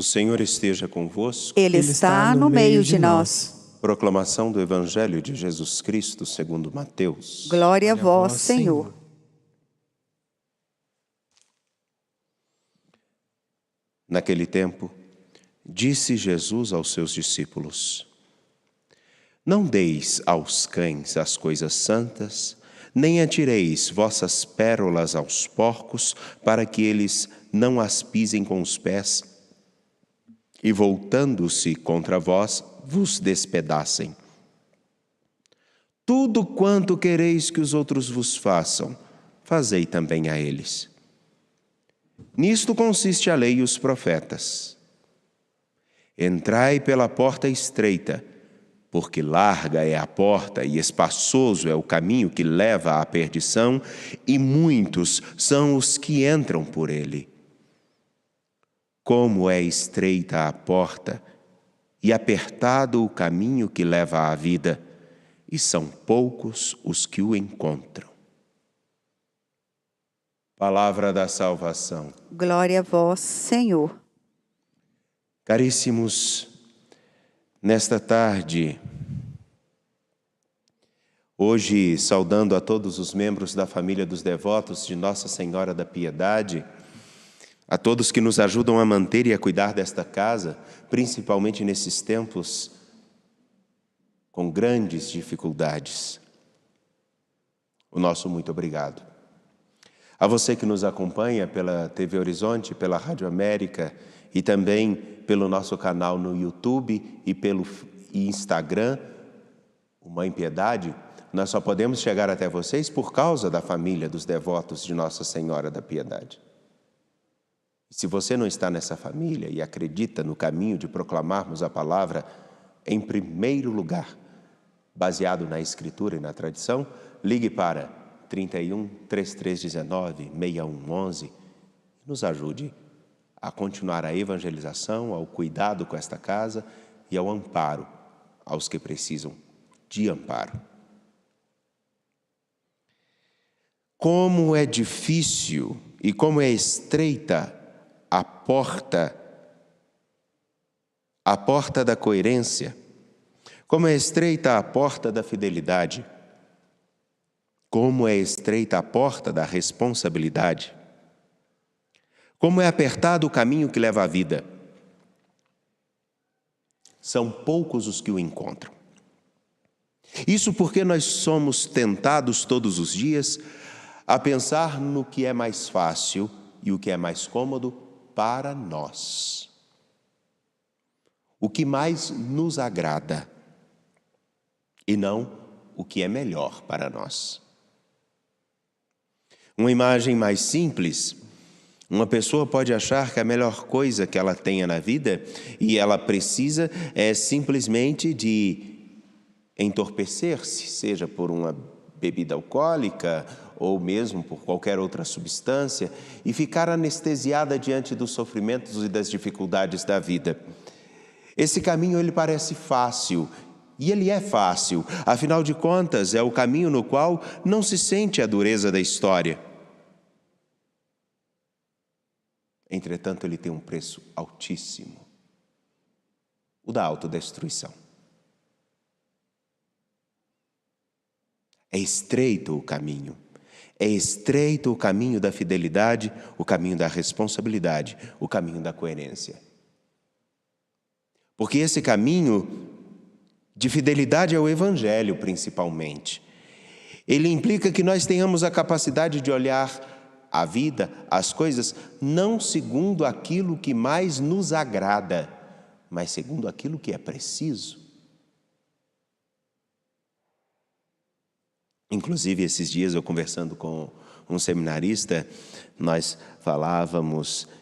O Senhor esteja convosco. Ele está no meio de nós. Proclamação do Evangelho de Jesus Cristo segundo Mateus. Glória a vós, Senhor. Naquele tempo, disse Jesus aos seus discípulos: Não deis aos cães as coisas santas, nem atireis vossas pérolas aos porcos, para que eles não as pisem com os pés, e voltando-se contra vós, vos despedacem. Tudo quanto quereis que os outros vos façam, fazei também a eles. Nisto consiste a lei e os profetas. Entrai pela porta estreita, porque larga é a porta e espaçoso é o caminho que leva à perdição, e muitos são os que entram por ele. Como é estreita a porta e apertado o caminho que leva à vida, e são poucos os que o encontram. Palavra da salvação. Glória a vós, Senhor. Caríssimos, nesta tarde, hoje saudando a todos os membros da família dos devotos de Nossa Senhora da Piedade, a todos que nos ajudam a manter e a cuidar desta casa, principalmente nesses tempos com grandes dificuldades. O nosso muito obrigado. A você que nos acompanha pela TV Horizonte, pela Rádio América e também pelo nosso canal no YouTube e pelo Instagram, o Mãe Piedade, nós só podemos chegar até vocês por causa da família dos devotos de Nossa Senhora da Piedade. Se você não está nessa família e acredita no caminho de proclamarmos a palavra em primeiro lugar, baseado na Escritura e na tradição, ligue para 31 3319 6111 e nos ajude a continuar a evangelização, ao cuidado com esta casa e ao amparo aos que precisam de amparo. Como é difícil e como é estreita a porta da coerência, como é estreita a porta da fidelidade, como é estreita a porta da responsabilidade, como é apertado o caminho que leva à vida. São poucos os que o encontram. Isso porque nós somos tentados todos os dias a pensar no que é mais fácil e o que é mais cômodo para nós. O que mais nos agrada e não o que é melhor para nós. Uma imagem mais simples, uma pessoa pode achar que a melhor coisa que ela tenha na vida e ela precisa é simplesmente de entorpecer-se, seja por uma bebida alcoólica ou mesmo por qualquer outra substância, e ficar anestesiada diante dos sofrimentos e das dificuldades da vida. Esse caminho ele parece fácil, e ele é fácil, afinal de contas é o caminho no qual não se sente a dureza da história. Entretanto, ele tem um preço altíssimo, o da autodestruição. É estreito o caminho. É estreito o caminho da fidelidade, o caminho da responsabilidade, o caminho da coerência. Porque esse caminho de fidelidade ao Evangelho, principalmente, ele implica que nós tenhamos a capacidade de olhar a vida, as coisas, não segundo aquilo que mais nos agrada, mas segundo aquilo que é preciso. Inclusive, esses dias eu conversando com um seminarista, nós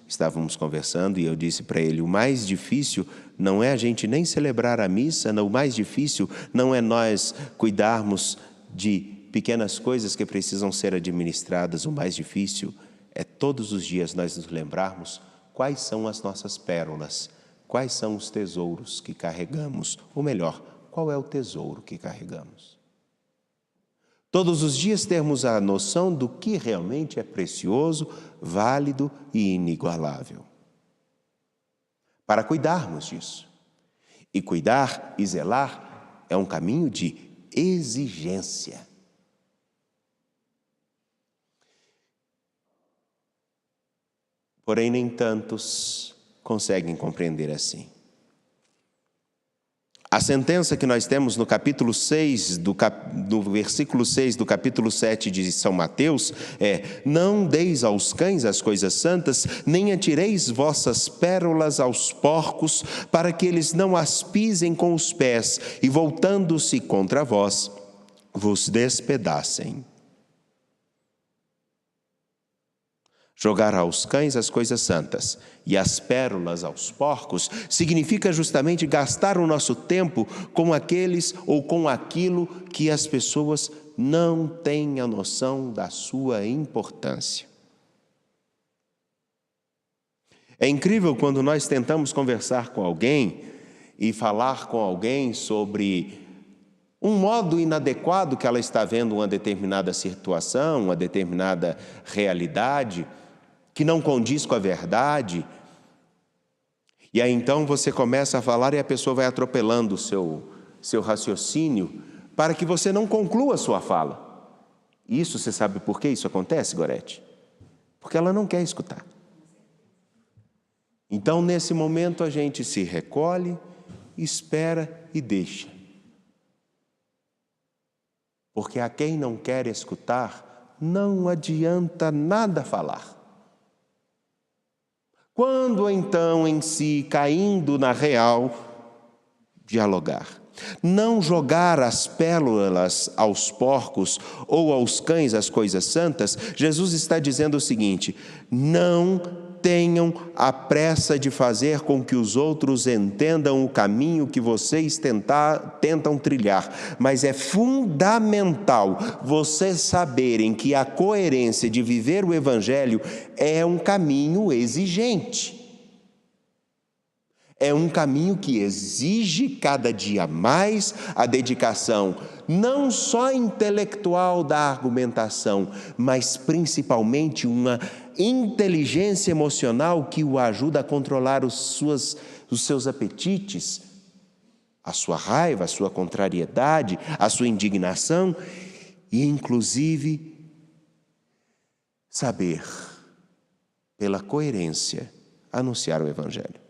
estávamos conversando e eu disse para ele, o mais difícil não é a gente nem celebrar a missa, não, o mais difícil não é nós cuidarmos de pequenas coisas que precisam ser administradas, o mais difícil é todos os dias nós nos lembrarmos quais são as nossas pérolas, quais são os tesouros que carregamos, ou melhor, qual é o tesouro que carregamos. Todos os dias termos a noção do que realmente é precioso, válido e inigualável. para cuidarmos disso. E cuidar e zelar é um caminho de exigência. Porém, nem tantos conseguem compreender assim. A sentença que nós temos no capítulo 6, do versículo 6 do capítulo 7 de São Mateus é: não deis aos cães as coisas santas, nem atireis vossas pérolas aos porcos, para que eles não as pisem com os pés, e voltando-se contra vós, vos despedacem. Jogar aos cães as coisas santas e as pérolas aos porcos significa justamente gastar o nosso tempo com aqueles ou com aquilo que as pessoas não têm a noção da sua importância. É incrível quando nós tentamos conversar com alguém e falar com alguém sobre um modo inadequado que ela está vendo uma determinada situação, uma determinada realidade, que não condiz com a verdade. E aí então você começa a falar e a pessoa vai atropelando o seu raciocínio para que você não conclua a sua fala. Isso, você sabe por que isso acontece, Gorete? Porque ela não quer escutar. Então, nesse momento, a gente se recolhe, espera e deixa. Porque a quem não quer escutar, não adianta nada falar. Quando então em si, caindo na real, dialogar. Não jogar as pérolas aos porcos ou aos cães as coisas santas, Jesus está dizendo o seguinte: não tenham a pressa de fazer com que os outros entendam o caminho que vocês tentam trilhar, mas é fundamental vocês saberem que a coerência de viver o Evangelho é um caminho exigente. É um caminho que exige cada dia mais a dedicação, não só intelectual da argumentação, mas principalmente uma inteligência emocional que o ajuda a controlar os seus apetites, a sua raiva, a sua contrariedade, a sua indignação e, inclusive, saber, pela coerência, anunciar o Evangelho.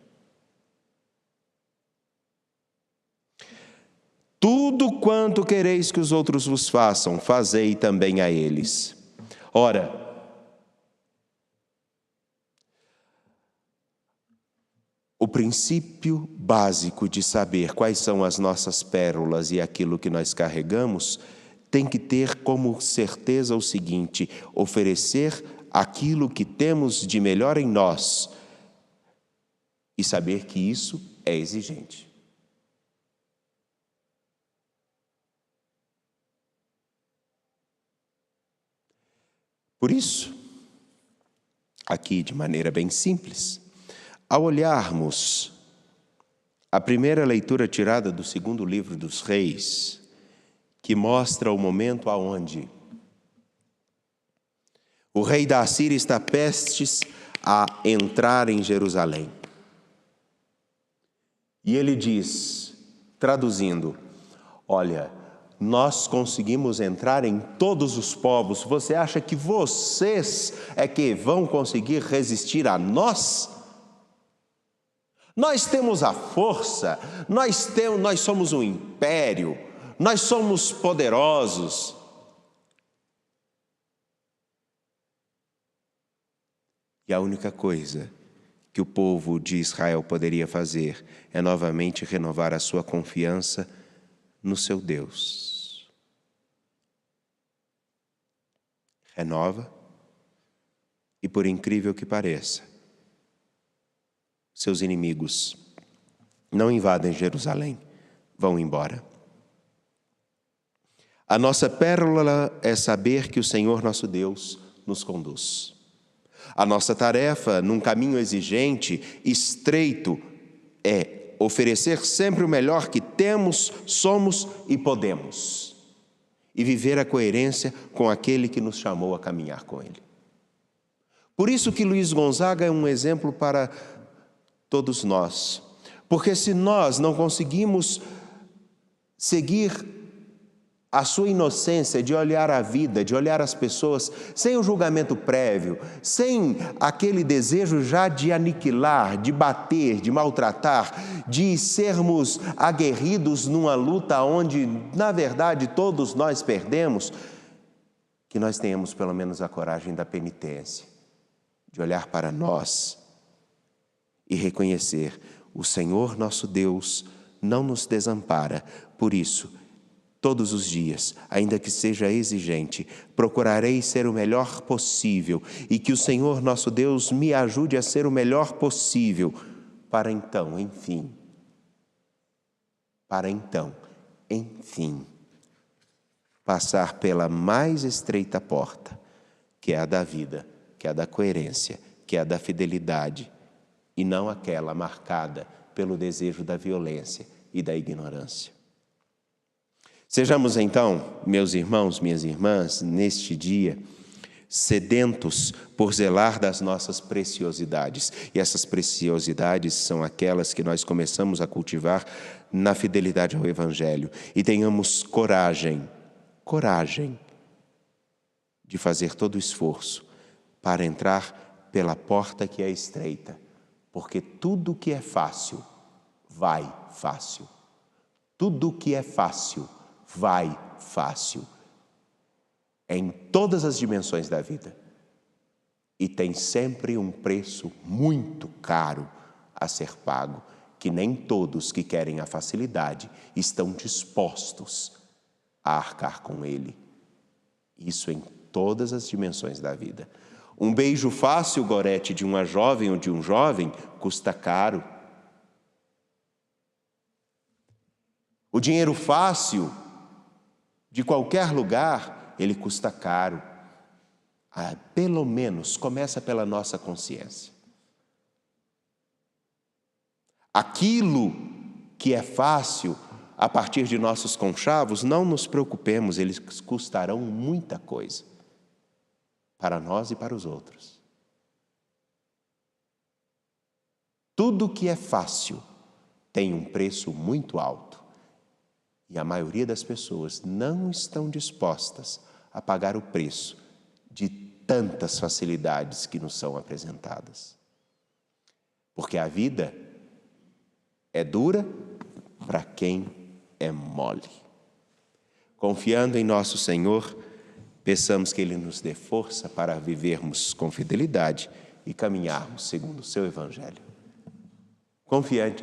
Tudo quanto quereis que os outros vos façam, fazei também a eles. Ora, o princípio básico de saber quais são as nossas pérolas e aquilo que nós carregamos, tem que ter como certeza o seguinte: oferecer aquilo que temos de melhor em nós e saber que isso é exigente. Por isso, aqui de maneira bem simples, ao olharmos a primeira leitura tirada do segundo livro dos Reis, que mostra o momento aonde o rei da Assíria está prestes a entrar em Jerusalém. E ele diz, traduzindo: olha, nós conseguimos entrar em todos os povos. Você acha que vocês é que vão conseguir resistir a nós? Nós temos a força, nós somos um império, nós somos poderosos. E a única coisa que o povo de Israel poderia fazer é novamente renovar a sua confiança no seu Deus. Renova, e por incrível que pareça, seus inimigos não invadem Jerusalém, vão embora. A nossa pérola é saber que o Senhor nosso Deus nos conduz. A nossa tarefa, num caminho exigente, estreito, é oferecer sempre o melhor que temos, somos e podemos. E viver a coerência com aquele que nos chamou a caminhar com ele. Por isso que Luiz Gonzaga é um exemplo para todos nós. Porque se nós não conseguimos seguir a sua inocência de olhar a vida, de olhar as pessoas, sem o julgamento prévio, sem aquele desejo já de aniquilar, de bater, de maltratar, de sermos aguerridos numa luta onde, na verdade, todos nós perdemos, que nós tenhamos pelo menos a coragem da penitência, de olhar para nós e reconhecer: o Senhor nosso Deus não nos desampara. Por isso, todos os dias, ainda que seja exigente, procurarei ser o melhor possível e que o Senhor nosso Deus me ajude a ser o melhor possível para então, enfim, passar pela mais estreita porta, que é a da vida, que é a da coerência, que é a da fidelidade, e não aquela marcada pelo desejo da violência e da ignorância. Sejamos então, meus irmãos, minhas irmãs, neste dia, sedentos por zelar das nossas preciosidades. E essas preciosidades são aquelas que nós começamos a cultivar na fidelidade ao Evangelho. E tenhamos coragem de fazer todo o esforço para entrar pela porta que é estreita. Porque tudo que é fácil, vai fácil. Tudo que é fácil, vai fácil, em todas as dimensões da vida, e tem sempre um preço muito caro a ser pago, que nem todos que querem a facilidade estão dispostos a arcar com ele. Isso em todas as dimensões da vida. Um beijo fácil, Gorete, de uma jovem ou de um jovem, custa caro. O dinheiro fácil de qualquer lugar, ele custa caro. Pelo menos começa pela nossa consciência. Aquilo que é fácil a partir de nossos conchavos, não nos preocupemos, eles custarão muita coisa para nós e para os outros. Tudo que é fácil tem um preço muito alto. E a maioria das pessoas não estão dispostas a pagar o preço de tantas facilidades que nos são apresentadas. Porque a vida é dura para quem é mole. Confiando em nosso Senhor, peçamos que Ele nos dê força para vivermos com fidelidade e caminharmos segundo o seu Evangelho. Confiantes